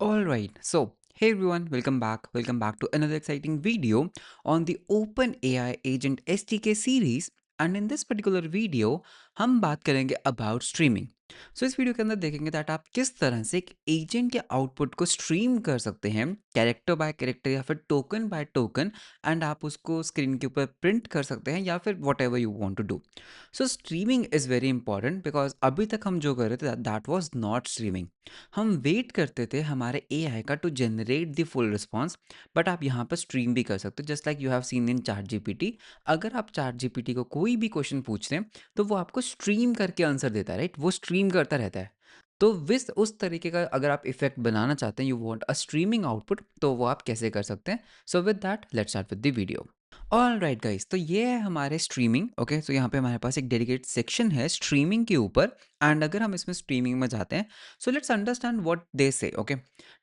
All right. So, hey everyone, welcome back. Welcome back to another exciting video on the OpenAI Agent SDK series. And in this particular video, हम बात करेंगे about streaming. So इस video के अंदर देखेंगे that आप किस तरह से एक एजेंट के आउटपुट को स्ट्रीम कर सकते हैं कैरेक्टर बाय कैरेक्टर या फिर टोकन बाय टोकन एंड आप उसको स्क्रीन के ऊपर प्रिंट कर सकते हैं या फिर whatever you want to do. So streaming is very important because अभी तक हम जो कर रहे थे दैट वॉज नॉट स्ट्रीमिंग. हम वेट करते थे हमारे एआई का to generate the full response. But आप यहाँ पर स्ट्रीम भी कर सकते हो just like you have seen in chat GPT. अगर आप चैट जीपीटी को कोई भी क्वेश्चन पूछते हैं तो वो आपको स्ट्रीम करके आंसर देता है, राइट? वो स्ट्रीम करता रहता है. तो विस उस तरीके का अगर आप इफेक्ट बनाना चाहते हैं, you want a streaming output, तो वो आप कैसे कर सकते हैं? So with that let's start with the video. All right guys, तो ये है हमारे स्ट्रीमिंग. ओके, सो यहाँ पे हमारे पास एक डेडिकेट सेक्शन है स्ट्रीमिंग के ऊपर. एंड अगर हम इसमें स्ट्रीमिंग में जाते हैं, so let's understand what they say. Okay,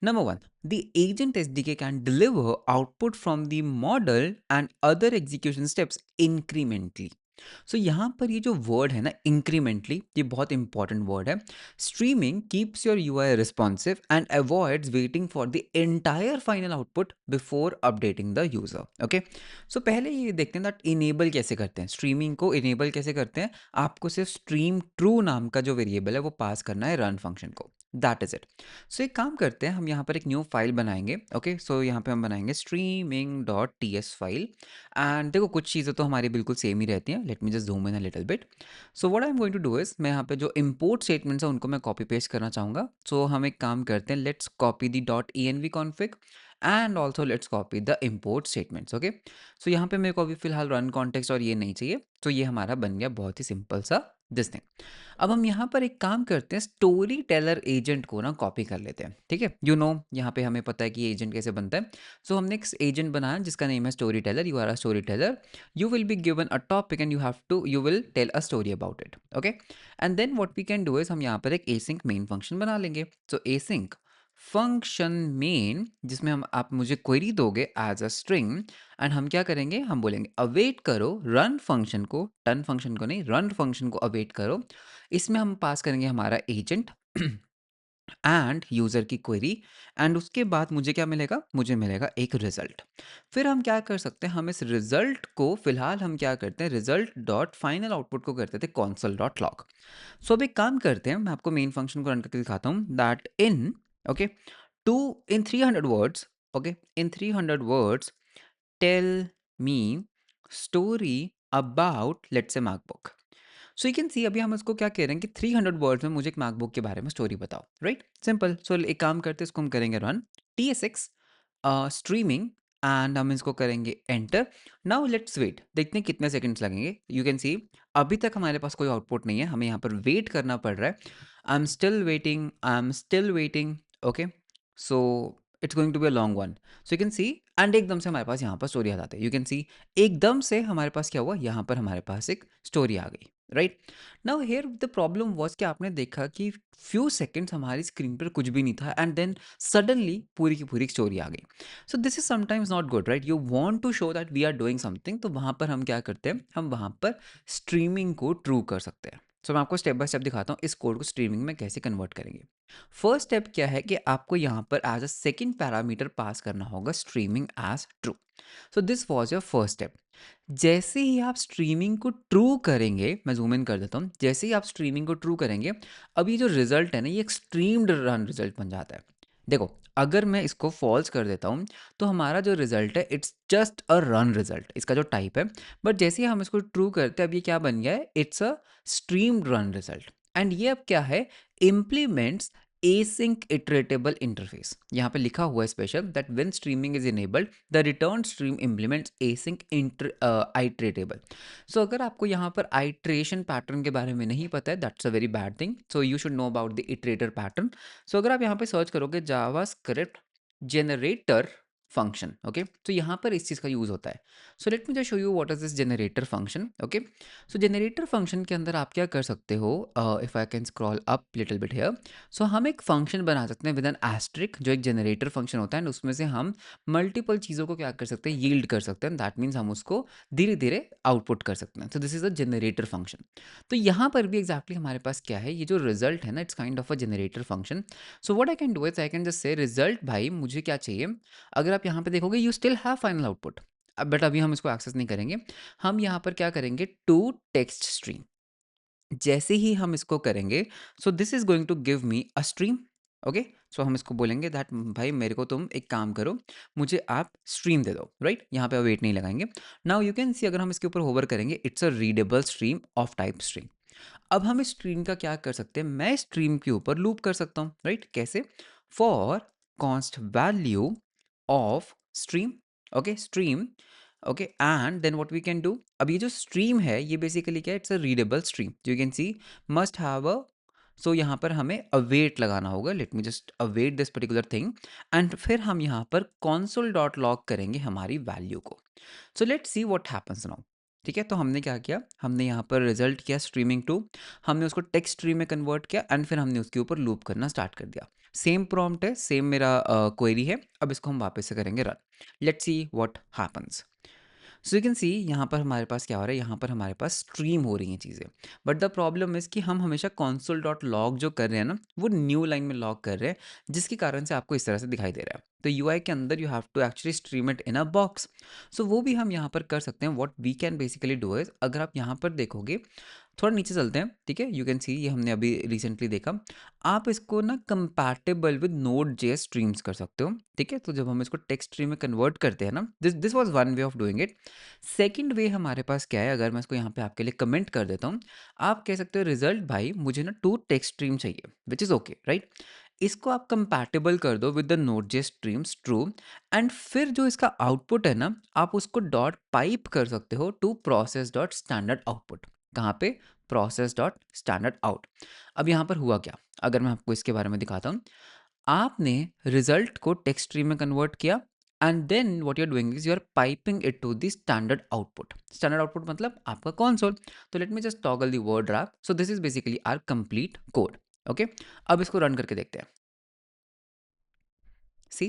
number one, the agent SDK can deliver output from the model and other execution steps incrementally. So यहाँ पर ये जो वर्ड है ना, इंक्रीमेंटली, ये बहुत इंपॉर्टेंट वर्ड है. Streaming keeps your UI responsive and avoids waiting for the entire final output before updating the user. Okay, so पहले ये देखते हैं दैट इनेबल कैसे करते हैं, स्ट्रीमिंग को इनेबल कैसे करते हैं. आपको सिर्फ स्ट्रीम ट्रू नाम का जो वेरिएबल है वो पास करना है रन फंक्शन को. That is it. सो एक काम करते हैं, हम यहाँ पर एक न्यू फाइल बनाएंगे. ओके, सो यहाँ पे हम बनाएंगे streaming dot T S file. And देखो कुछ चीज़ें तो हमारी बिल्कुल सेम ही रहती हैं. Let me just zoom in a little bit. So what I am going to do is, मैं यहाँ पे जो इंपोर्ट स्टेटमेंट्स हैं उनको मैं कॉपी पेस्ट करना चाहूँगा. सो हम एक काम करते हैं, let's copy the dot E N V config and also let's copy the import statements. Okay, so यहाँ पे मेरे को अभी फिलहाल रन कॉन्टेक्स्ट और ये नहीं चाहिए. तो ये हमारा बन गया बहुत ही सिंपल सा दिस थिंग. अब हम यहाँ पर एक काम करते हैं, स्टोरी टेलर एजेंट को ना कॉपी कर लेते हैं. ठीक है, यहाँ पे हमें पता है कि एजेंट कैसे बनता है. सो हमने एक एजेंट बनाया जिसका नेम है storyteller. You are a storyteller. You will be given a topic and you will tell a story about it. Okay, and then what we can do is हम यहाँ पर एक async main function बना लेंगे. So async function main, जिसमें हम आप मुझे query दोगे as a string. एंड हम क्या करेंगे, हम बोलेंगे अवेट करो रन फंक्शन को, टर्न फंक्शन को नहीं, रन फंक्शन को अवेट करो. इसमें हम पास करेंगे हमारा एजेंट एंड यूज़र की क्वेरी. एंड उसके बाद मुझे क्या मिलेगा, मुझे मिलेगा एक रिजल्ट. फिर हम क्या कर सकते हैं, हम इस रिजल्ट को फिलहाल हम क्या करते हैं, रिजल्ट डॉट फाइनल आउटपुट को करते थे कॉन्सोल डॉट लॉग. सो अब एक काम करते हैं, मैं आपको मेन फंक्शन को रन करके दिखाता हूँ. That in, okay, to in 300 words, okay, in 300 words tell me story about let's say MacBook. So you can see अभी हम इसको क्या कह रहे हैं कि 300 वर्ड्स में मुझे एक मैकबुक के बारे में स्टोरी बताओ, राइट? सिंपल. सो एक काम करते हैं, इसको हम करेंगे run T S x streaming and हम इसको करेंगे एंटर. नाउ लेट्स वेट, देखते हैं कितने सेकंड्स लगेंगे. यू कैन सी अभी तक हमारे पास कोई आउटपुट नहीं है, हमें यहाँ पर वेट करना पड़ रहा है. I am still waiting, I am still waiting. Okay, so it's going to be a long one. So you can see and एकदम से हमारे पास यहाँ पर स्टोरी आ जाती है. यू कैन सी एकदम से हमारे पास क्या हुआ, यहाँ पर हमारे पास एक स्टोरी आ गई, right? Now here the problem was कि आपने देखा कि फ्यू सेकंड्स हमारी स्क्रीन पर कुछ भी नहीं था एंड देन सडनली पूरी की पूरी स्टोरी आ गई. So this is sometimes not good, right? You want to show that we are doing something, तो वहाँ पर हम क्या करते हैं, हम वहाँ पर स्ट्रीमिंग को ट्रू कर सकते हैं. सो मैं आपको स्टेप बाय स्टेप दिखाता हूँ इस कोड को स्ट्रीमिंग में कैसे कन्वर्ट करेंगे. फर्स्ट स्टेप क्या है कि आपको यहाँ पर as a second parameter pass करना होगा streaming as true. So this was your first step. जैसे ही आप स्ट्रीमिंग को ट्रू करेंगे, मैं जूम इन कर देता हूँ, जैसे ही आप स्ट्रीमिंग को ट्रू करेंगे, अब ये जो रिजल्ट है ना, ये एक्सट्रीम्ड रन रिजल्ट बन जाता है. देखो, अगर मैं इसको फॉल्स कर देता हूँ तो हमारा जो रिजल्ट है it's just a run result, इसका जो टाइप है. बट जैसे ही हम इसको ट्रू करते हैं, अब ये क्या बन गया है, it's a streamed run result. And ये अब क्या है, इम्प्लीमेंट्स async iteratable interface. यहाँ पे लिखा हुआ है special that when streaming is enabled the return stream implements async iteratable. सो अगर आपको यहाँ पर आइट्रेशन पैटर्न के बारे में नहीं पता है, that's a very bad thing. So you should know about the iterator pattern. So अगर आप यहाँ पे सर्च करोगे JavaScript generator function. Okay, तो यहाँ पर इस चीज़ का यूज़ होता है। So let me just show you what is this generator function. Okay, so generator function के अंदर आप क्या कर सकते हो, if I can scroll up little bit here. So हम एक फंक्शन बना सकते हैं विद एन एस्ट्रिक, जो एक जनरेटर फंक्शन होता है, एंड उसमें से हम मल्टीपल चीज़ों को क्या कर सकते हैं, यील्ड कर सकते हैं। दैट मीन्स हम उसको धीरे धीरे आउटपुट कर सकते हैं। सो this is a generator function. तो यहाँ पर भी एग्जैक्टली हमारे पास क्या है, ये जो रिजल्ट है ना, it's kind of a generator function. So what I can do is I can just से रिजल्ट, भाई मुझे क्या चाहिए। अगर आप यहाँ पे देखोगे you still have final output, अब बट अभी हम इसको एक्सेस नहीं करेंगे। हम यहाँ पर क्या करेंगे, टू टेक्स्ट स्ट्रीम। जैसे ही हम इसको करेंगे, so this is going to give me a stream. Okay, so हम इसको बोलेंगे दैट भाई मेरे को तुम एक काम करो, मुझे आप स्ट्रीम दे दो, राइट। यहाँ पे वेट नहीं लगाएंगे। नाउ यू कैन सी, अगर हम इसके ऊपर होवर करेंगे, it's a readable stream of type stream. अब हम इस स्ट्रीम का क्या कर सकते हैं, मैं स्ट्रीम के ऊपर लूप कर सकता हूँ, राइट। कैसे, for const value of stream. Okay, stream. Okay, and then what we can do, अब ये जो स्ट्रीम है ये बेसिकली क्या है, it's a readable stream, you can see must have a. So यहाँ पर हमें अवेट लगाना होगा, let me just await this particular thing, and फिर हम यहाँ पर कॉन्सोल डॉट लॉग करेंगे हमारी वैल्यू को। So let's see what happens now. ठीक है, तो हमने क्या किया, हमने यहाँ पर रिजल्ट किया स्ट्रीमिंग टू, हमने उसको टेक्स्ट स्ट्रीम में कन्वर्ट किया, एंड फिर हमने उसके ऊपर लूप करना स्टार्ट कर दिया। सेम प्रॉम्प्ट है, सेम मेरा क्वेरी है। अब इसको हम वापस से करेंगे run. Let's see what happens. So you can सी यहाँ पर हमारे पास क्या हो रहा है, यहाँ पर हमारे पास स्ट्रीम हो रही हैं चीज़ें। बट द प्रॉब्लम इज़ कि हम हमेशा कॉन्सोल डॉट लॉग जो कर रहे हैं ना, वो न्यू लाइन में लॉग कर रहे हैं, जिसके कारण से आपको इस तरह से दिखाई दे रहा है। तो यूआई के अंदर you have to actually stream it in a box. So वो भी हम यहाँ पर कर सकते हैं। What we can basically do is, अगर आप यहाँ पर देखोगे, थोड़ा नीचे चलते हैं, ठीक है, यू कैन सी ये हमने अभी रिसेंटली देखा। आप इसको ना compatible with node JS streams कर सकते हो, ठीक है। तो जब हम इसको टेक्स्ट स्ट्रीम में कन्वर्ट करते हैं ना, this this was one way of doing it. Second वे हमारे पास क्या है, अगर मैं इसको यहाँ पे आपके लिए कमेंट कर देता हूँ, आप कह सकते हो रिजल्ट भाई मुझे ना टू टेक्स्ट स्ट्रीम चाहिए, विच इज़ ओके, राइट। इसको आप कंपैटिबल कर दो with the node J streams true, and फिर जो इसका आउटपुट है ना, आप उसको डॉट पाइप कर सकते हो to process dot standard output. कहाँ पे, प्रोसेस डॉट स्टैंडर्ड आउट। अब यहाँ पर हुआ क्या, अगर मैं आपको इसके बारे में दिखाता हूँ, आपने रिजल्ट को टेक्स्ट स्ट्रीम में कन्वर्ट किया, and then what you are doing is you are piping it to the standard output. Standard output मतलब आपका कंसोल। तो let me just toggle the word wrap. So this is basically our complete code. Okay, अब इसको run करके देखते हैं। सी,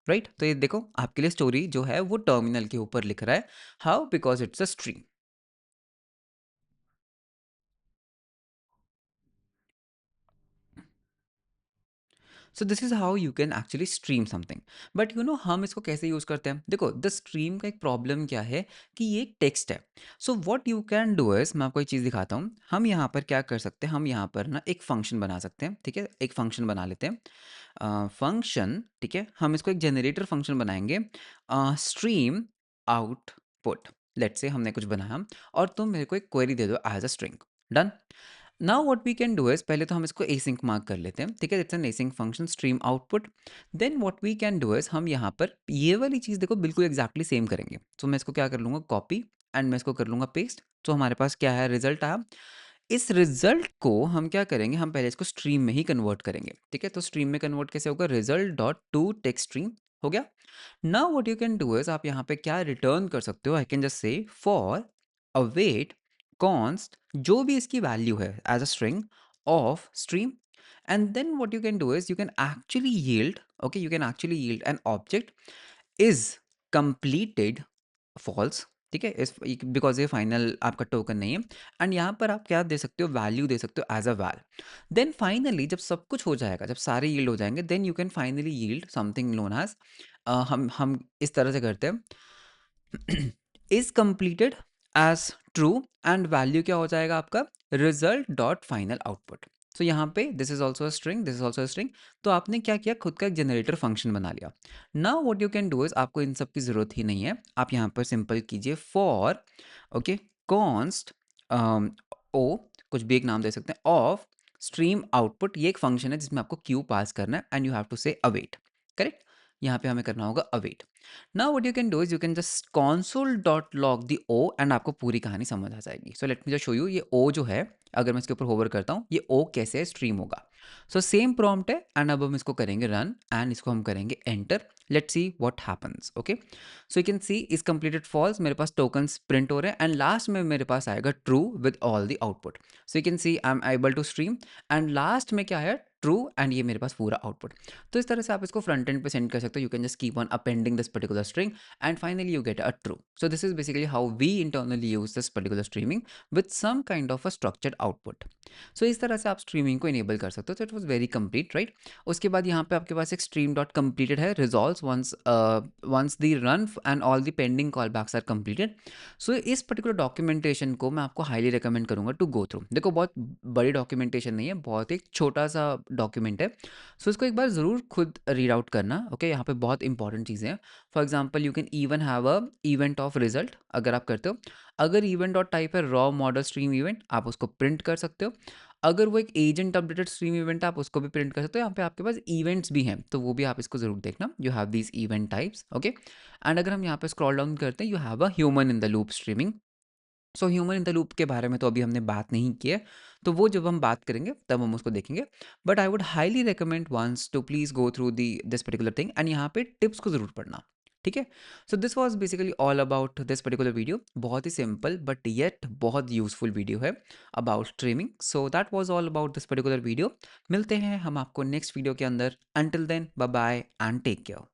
right, तो ये देखो आपके लिए स्टोरी जो है वो टर्मिनल के ऊपर लिख रहा है। How, because it's a stream. So this is how you can actually stream something. But you know हम इसको कैसे यूज करते हैं, देखो द स्ट्रीम का एक प्रॉब्लम क्या है कि ये एक टेक्स्ट है। So what you can do is, मैं आपको एक चीज़ दिखाता हूँ। हम यहाँ पर क्या कर सकते हैं, हम यहाँ पर ना एक फंक्शन बना सकते हैं, ठीक है। एक फंक्शन बना लेते हैं, फंक्शन, ठीक है। हम इसको एक जनरेटर फंक्शन बनाएंगे, स्ट्रीम आउटपुट। लेट्स से हमने कुछ बनाया और तुम मेरे को एक क्वेरी दे दो as a string. Done. Now what we can do is, पहले तो हम इसको एसिंक मार्क कर लेते हैं, ठीक है। It's an async function stream output. Then what we can do is, हम यहाँ पर ये वाली चीज़ देखो बिल्कुल एग्जैक्टली सेम करेंगे। तो मैं इसको क्या कर लूँगा, कॉपी, एंड मैं इसको कर लूँगा पेस्ट। तो हमारे पास क्या है, रिजल्ट आया। इस रिजल्ट को हम क्या करेंगे, हम पहले इसको स्ट्रीम में ही कन्वर्ट करेंगे, ठीक है। तो स्ट्रीम में कन्वर्ट कैसे होगा, result dot to text stream हो गया। Now what you can do is, आप यहाँ पे क्या रिटर्न कर सकते हो, I can just say for await const, जो भी इसकी वैल्यू है as a string of stream, and then what you can do is you can actually yield, okay, you can actually yield an object is completed false, ठीक है। इस because ये final आपका token नहीं है। एंड यहाँ पर आप क्या दे सकते हो, वैल्यू दे सकते हो as a val. Then finally जब सब कुछ हो जाएगा, जब सारे यील्ड हो जाएंगे, then you can finally yield something known as, हम इस तरह से करते हैं is completed as true, and value क्या हो जाएगा आपका, result dot final output. So यहाँ पे this is also string, this is also string. तो आपने क्या किया, खुद का एक जनरेटर फंक्शन बना लिया। Now what you can do is, आपको इन सब की जरूरत ही नहीं है। आप यहाँ पर सिंपल कीजिए फॉर, ओके, कॉन्स्ट ओ, कुछ भी एक नाम दे सकते हैं, ऑफ स्ट्रीम आउटपुट। ये एक फंक्शन है जिसमें आपको क्यू पास करना है, and you have to say await, correct. यहाँ पे हमें करना होगा await. Now what you can do is you can just console dot log the O, and आपको पूरी कहानी समझ आ जाएगी। So let me just show you, ये ओ जो है, अगर मैं इसके ऊपर होवर करता हूँ, ये ओ कैसे स्ट्रीम होगा। सो सेम प्रॉम्प्ट है एंड अब हम इसको करेंगे रन एंड इसको हम करेंगे enter. Let's see what happens. Okay, so you can see is completed false, मेरे पास टोकन्स प्रिंट हो रहे हैं एंड लास्ट में मेरे पास आएगा true with all the output. So you can see I am able to stream and last में क्या है, ट्रू, एंड ये मेरे पास पूरा आउटपुट। तो इस तरह से आप इसको फ्रंट एंड पे सेंड कर सकते हो। You can just keep on appending this particular string and finally you get a true. So this is basically how we internally use this particular streaming with some kind of a structured output. So इस तरह से आप streaming को enable कर सकते हो। तो it was very complete, right. उसके बाद यहाँ पे आपके पास एक स्ट्रीम डॉट कंप्लीटेड है, resolve once the run and all the pending callbacks are completed. So इस पर्टिकुलर डॉक्यूमेंटेशन को मैं आपको हाईली रिकमेंड करूँगा टू गो थ्रू। देखो बहुत बड़ी डॉक्यूमेंटेशन नहीं है, बहुत एक छोटा सा डॉक्यूमेंट है। सो इसको एक बार ज़रूर खुद रीड आउट करना। ओके, यहाँ पे बहुत इंपॉर्टेंट चीज़ें हैं। For example you can even have a event of result अगर आप करते हो। अगर इवेंट डॉट टाइप है रॉ मॉडल स्ट्रीम इवेंट, आप उसको प्रिंट कर सकते हो। अगर वो एक एजेंट अपडेटेड स्ट्रीम इवेंट है, आप उसको भी प्रिंट कर सकते हो। यहाँ पे आपके पास इवेंट्स भी हैं, तो वो भी आप इसको जरूर देखना। You have these event types. Okay, and अगर हम यहाँ पे स्क्रॉल डाउन करते हैं, you have a human in the loop streaming. So human in the loop के बारे में तो अभी हमने बात नहीं की है, तो वो जब हम बात करेंगे तब हम उसको देखेंगे। But I would highly recommend once to please go through the this particular thing and यहाँ पे टिप्स को ज़रूर पढ़ना। ठीक है, so this was basically all about this particular video. बहुत ही सिंपल बट येट बहुत यूजफुल वीडियो है about streaming. So that was all about this particular video. मिलते हैं हम आपको नेक्स्ट वीडियो के अंदर। Until then bye bye and take care.